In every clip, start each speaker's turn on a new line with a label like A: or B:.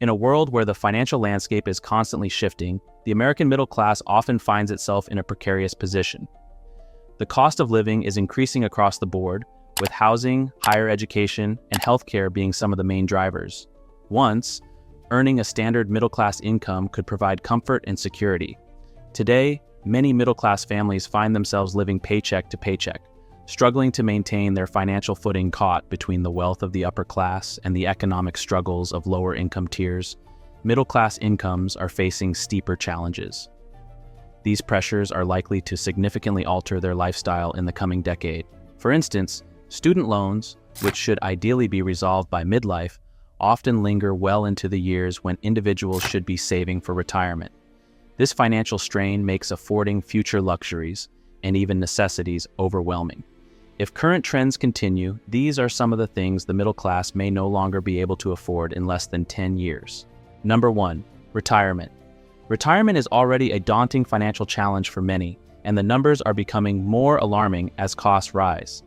A: In a world where the financial landscape is constantly shifting, the American middle class often finds itself in a precarious position. The cost of living is increasing across the board, with housing, higher education, and healthcare being some of the main drivers. Once, earning a standard middle-class income could provide comfort and security. Today, many middle-class families find themselves living paycheck to paycheck, struggling to maintain their financial footing caught between the wealth of the upper class and the economic struggles of lower income tiers. Middle-class incomes are facing steeper challenges. These pressures are likely to significantly alter their lifestyle in the coming decade. For instance, student loans, which should ideally be resolved by midlife, often linger well into the years when individuals should be saving for retirement. This financial strain makes affording future luxuries, and even necessities, overwhelming. If current trends continue, these are some of the things the middle class may no longer be able to afford in less than 10 years. Number 1. Retirement. Retirement is already a daunting financial challenge for many, and the numbers are becoming more alarming as costs rise.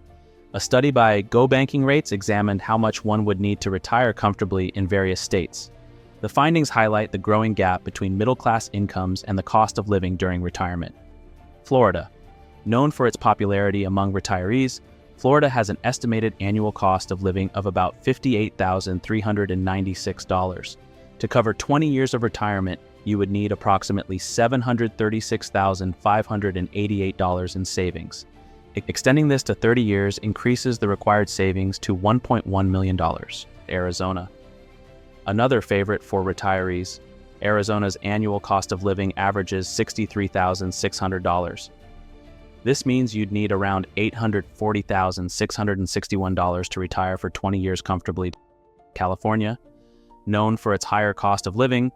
A: A study by Go Banking Rates examined how much one would need to retire comfortably in various states. The findings highlight the growing gap between middle-class incomes and the cost of living during retirement. Florida. Known for its popularity among retirees, Florida has an estimated annual cost of living of about $58,396. To cover 20 years of retirement, you would need approximately $736,588 in savings. Extending this to 30 years increases the required savings to $1.1 million. Arizona. Another favorite for retirees, Arizona's annual cost of living averages $63,600. This means you'd need around $840,661 to retire for 20 years comfortably. California. Known for its higher cost of living,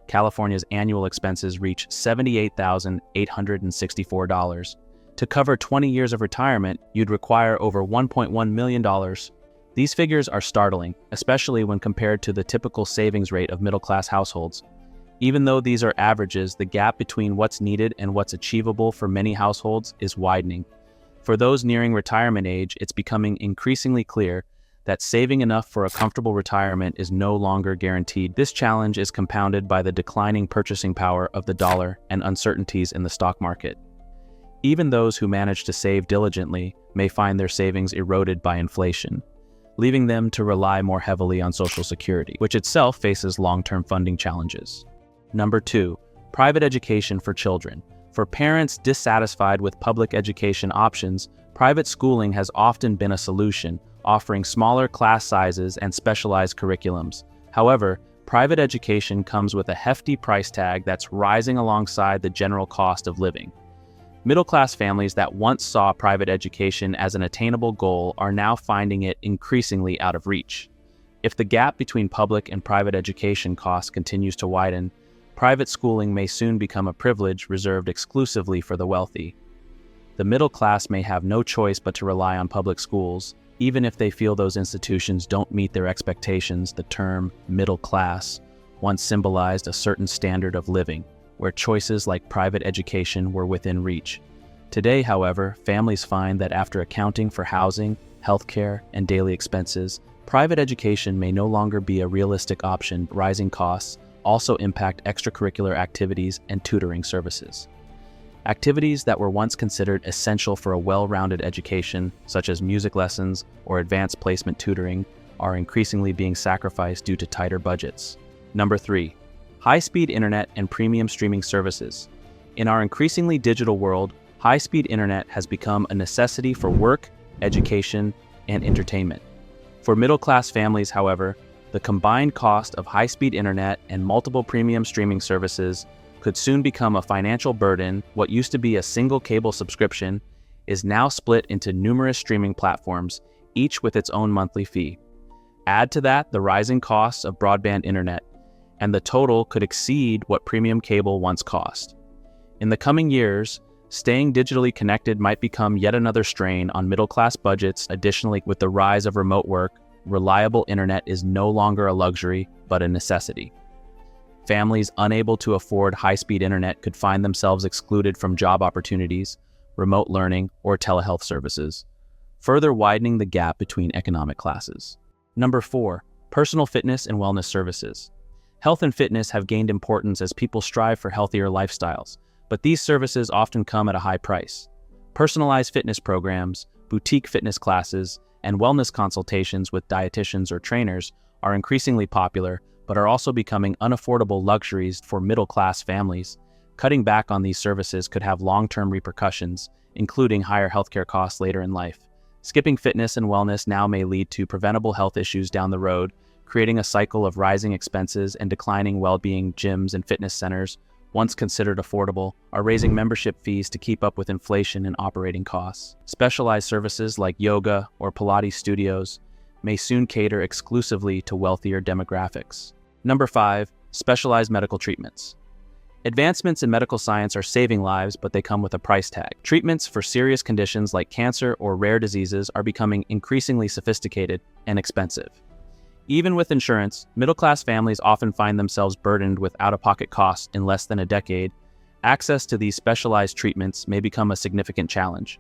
A: California's annual expenses reach $78,864. To cover 20 years of retirement, you'd require over $1.1 million. These figures are startling, especially when compared to the typical savings rate of middle-class households. Even though these are averages, the gap between what's needed and what's achievable for many households is widening. For those nearing retirement age, it's becoming increasingly clear that saving enough for a comfortable retirement is no longer guaranteed. This challenge is compounded by the declining purchasing power of the dollar and uncertainties in the stock market. Even those who manage to save diligently may find their savings eroded by inflation, leaving them to rely more heavily on Social Security, which itself faces long-term funding challenges. Number 2, private education for children. For parents dissatisfied with public education options, private schooling has often been a solution, offering smaller class sizes and specialized curriculums. However, private education comes with a hefty price tag that's rising alongside the general cost of living. Middle-class families that once saw private education as an attainable goal are now finding it increasingly out of reach. If the gap between public and private education costs continues to widen, private schooling may soon become a privilege reserved exclusively for the wealthy. The middle class may have no choice but to rely on public schools, even if they feel those institutions don't meet their expectations. The term middle class once symbolized a certain standard of living, where choices like private education were within reach. Today, however, families find that after accounting for housing, healthcare, and daily expenses, private education may no longer be a realistic option. Rising costs also impact extracurricular activities and tutoring services. Activities that were once considered essential for a well-rounded education, such as music lessons or advanced placement tutoring, are increasingly being sacrificed due to tighter budgets. Number 3. High-speed internet and premium streaming services. In our increasingly digital world, high-speed internet has become a necessity for work, education, and entertainment. For middle-class families, however, the combined cost of high-speed internet and multiple premium streaming services could soon become a financial burden. What used to be a single cable subscription is now split into numerous streaming platforms, each with its own monthly fee. Add to that the rising costs of broadband internet, and the total could exceed what premium cable once cost. In the coming years, staying digitally connected might become yet another strain on middle-class budgets. Additionally, with the rise of remote work, reliable internet is no longer a luxury, but a necessity. Families unable to afford high-speed internet could find themselves excluded from job opportunities, remote learning, or telehealth services, further widening the gap between economic classes. Number 4, personal fitness and wellness services. Health and fitness have gained importance as people strive for healthier lifestyles, but these services often come at a high price. Personalized fitness programs, boutique fitness classes, and wellness consultations with dietitians or trainers are increasingly popular, but are also becoming unaffordable luxuries for middle-class families. Cutting back on these services could have long-term repercussions, including higher healthcare costs later in life. Skipping fitness and wellness now may lead to preventable health issues down the road, creating a cycle of rising expenses and declining well-being. Gyms and fitness centers, once considered affordable, are raising membership fees to keep up with inflation and operating costs. Specialized services like yoga or Pilates studios may soon cater exclusively to wealthier demographics. Number 5. Specialized medical treatments. Advancements in medical science are saving lives, but they come with a price tag. Treatments for serious conditions like cancer or rare diseases are becoming increasingly sophisticated and expensive. Even with insurance, middle-class families often find themselves burdened with out-of-pocket costs in less than a decade. Access to these specialized treatments may become a significant challenge.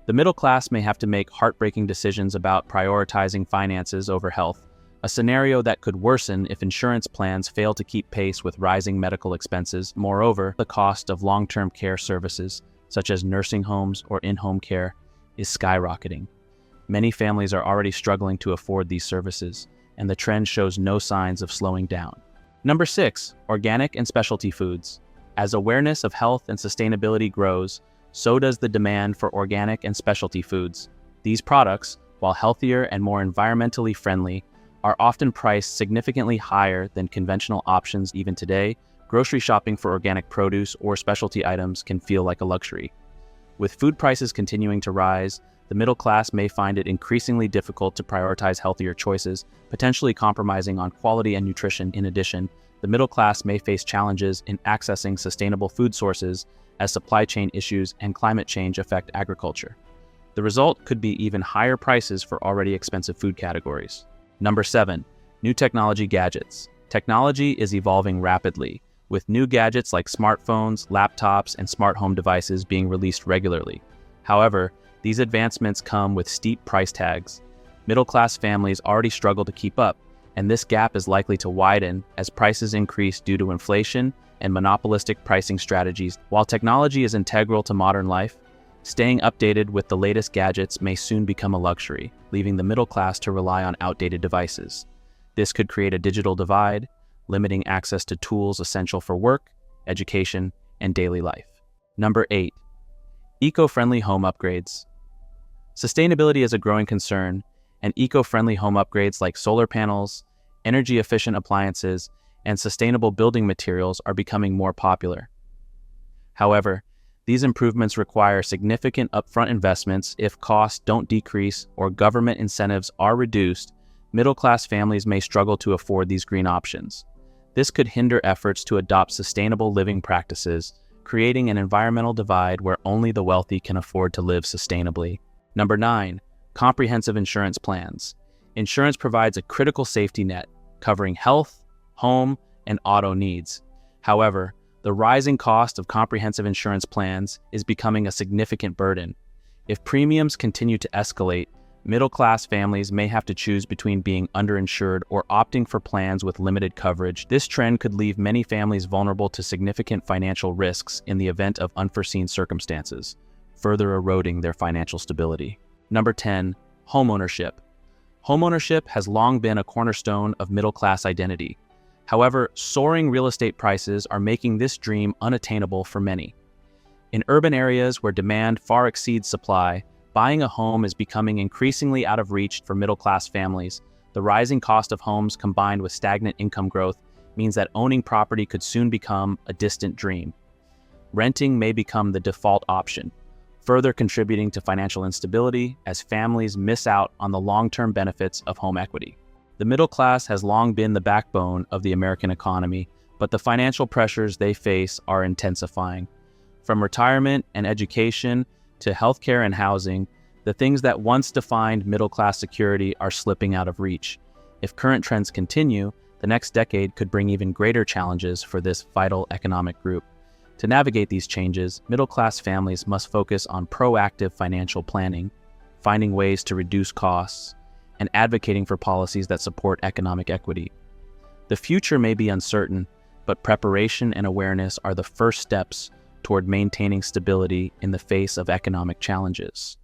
A: The middle class may have to make heartbreaking decisions about prioritizing finances over health, a scenario that could worsen if insurance plans fail to keep pace with rising medical expenses. Moreover, the cost of long-term care services, such as nursing homes or in-home care, is skyrocketing. Many families are already struggling to afford these services, and the trend shows no signs of slowing down. Number 6. Organic and specialty foods. As awareness of health and sustainability grows, so does the demand for organic and specialty foods. These products, while healthier and more environmentally friendly, are often priced significantly higher than conventional options. Even today, grocery shopping for organic produce or specialty items can feel like a luxury. With food prices continuing to rise, the middle class may find it increasingly difficult to prioritize healthier choices, potentially compromising on quality and nutrition. In addition, the middle class may face challenges in accessing sustainable food sources as supply chain issues and climate change affect agriculture. The result could be even higher prices for already expensive food categories. Number 7. New technology gadgets. Technology is evolving rapidly, with new gadgets like smartphones, laptops, and smart home devices being released regularly. However, these advancements come with steep price tags. Middle-class families already struggle to keep up, and this gap is likely to widen as prices increase due to inflation and monopolistic pricing strategies. While technology is integral to modern life, staying updated with the latest gadgets may soon become a luxury, leaving the middle class to rely on outdated devices. This could create a digital divide, limiting access to tools essential for work, education, and daily life. Number 8. Eco-friendly home upgrades. Sustainability is a growing concern, and eco-friendly home upgrades like solar panels, energy-efficient appliances, and sustainable building materials are becoming more popular. However, these improvements require significant upfront investments. If costs don't decrease or government incentives are reduced, middle-class families may struggle to afford these green options. This could hinder efforts to adopt sustainable living practices, creating an environmental divide where only the wealthy can afford to live sustainably. Number 9. Comprehensive insurance plans. Insurance provides a critical safety net, covering health, home, and auto needs. However, the rising cost of comprehensive insurance plans is becoming a significant burden. If premiums continue to escalate, middle-class families may have to choose between being underinsured or opting for plans with limited coverage. This trend could leave many families vulnerable to significant financial risks in the event of unforeseen circumstances, further eroding their financial stability. Number 10. Homeownership. Homeownership has long been a cornerstone of middle-class identity. However, soaring real estate prices are making this dream unattainable for many. In urban areas where demand far exceeds supply, buying a home is becoming increasingly out of reach for middle-class families. The rising cost of homes combined with stagnant income growth means that owning property could soon become a distant dream. Renting may become the default option, further contributing to financial instability as families miss out on the long-term benefits of home equity. The middle class has long been the backbone of the American economy, but the financial pressures they face are intensifying. From retirement and education to healthcare and housing, the things that once defined middle-class security are slipping out of reach. If current trends continue, the next decade could bring even greater challenges for this vital economic group. To navigate these changes, middle-class families must focus on proactive financial planning, finding ways to reduce costs, and advocating for policies that support economic equity. The future may be uncertain, but preparation and awareness are the first steps toward maintaining stability in the face of economic challenges.